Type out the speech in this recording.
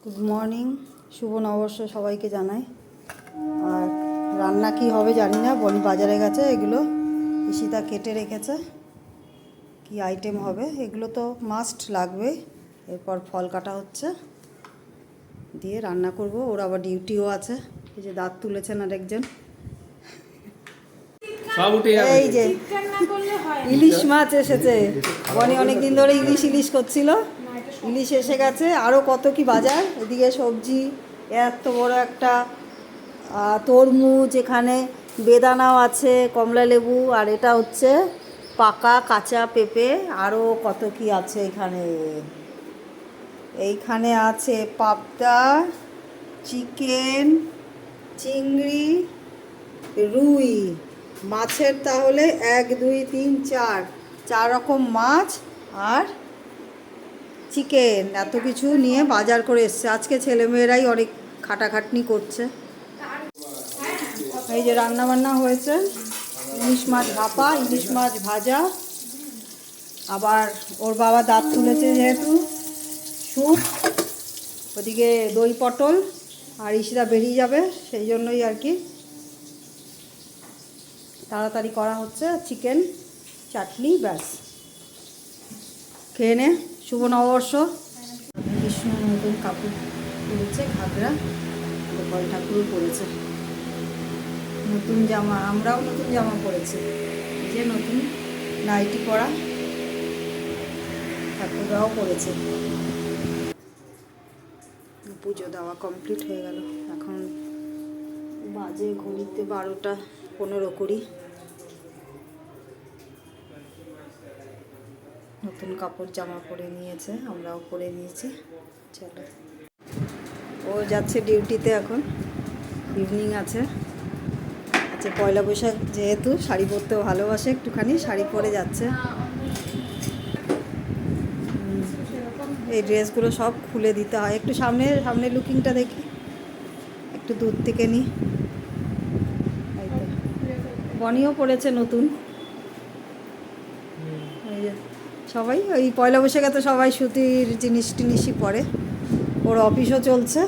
Good morning, শুভ নববর্ষ সবাইকে জানাই। আর রান্না কি হবে জানি না, বনি বাজারে গেছে, এগুলো ঈশিতা কেটে রেখেছে। কি আইটেম হবে এগুলো তো মাস্ট লাগবে। এরপর ফল কাটা হচ্ছে, দিয়ে রান্না করব। ওর আবার ডিউটিও আছে। এই যে দাঁত তুলেছেন আরেকজন। এই যে ইলিশ মাছ এসেছে। বনি অনেকদিন ধরে ইলিশ করছিল। ইলিশ এসে গেছে। আরও কত কি বাজার, এদিকে সবজি, এত বড় একটা তরমুজ, এখানে বেদানাও আছে, কমলা লেবু, আর এটা হচ্ছে পাকা কাঁচা পেঁপে। আরও কত কি আছে এখানে। এইখানে আছে পাবদা, চিকেন, চিংড়ি, রুই, মাছের তাহলে 1 2 3 4 রকম মাছ আর চিকেন, এত কিছু নিয়ে বাজার করে এসছে। আজকে ছেলেমেয়েরাই অনেক খাটাখাটনি করছে। এই যে রান্না বান্না হয়েছে, ইলিশ মাছ ভাপা, ইলিশ মাছ ভাজা, আবার ওর বাবা দাঁত তুলেছে যেহেতু স্যুপ, ওদিকে দই পটল, আর ঈশিতা বেরিয়ে যাবে সেই জন্যই আর কি তাড়াতাড়ি করা হচ্ছে। চিকেন, চাটনি, ব্যাস। খেয়ে নে। শুভ নববর্ষ। কৃষ্ণ নতুন কাপড় পরেছে, ঘাগরা। গোপাল ঠাকুরও পরেছে নতুন জামা, আমরাও নতুন জামা পরেছি। এই যে নতুন নাইটি পরা, ঠাকুররাও পরেছে। পুজো দেওয়া কমপ্লিট হয়ে গেল। এখন বাজে ঘড়িতে 12টা 15 কুড়ি। নতুন কাপড় জামা পরে নিয়েছে, আমরাও পরে নিয়েছি। চলো, ও যাচ্ছে ডিউটিতে, এখন ইভিনিং আছে। আচ্ছা, পয়লা বৈশাখ যেহেতু শাড়ি পরতেও ভালোবাসে, একটুখানি শাড়ি পরে যাচ্ছে। এই ড্রেসগুলো সব খুলে দিতে হয়। একটু সামনে লুকিংটা দেখি, একটু দূর থেকে নিই। এই তো বনিও পড়েছে নতুন। এই যে সবাই ওই পয়লা বৈশাখে তো সবাই সুতির জিনিসই পরে। ওর অফিসও চলছে।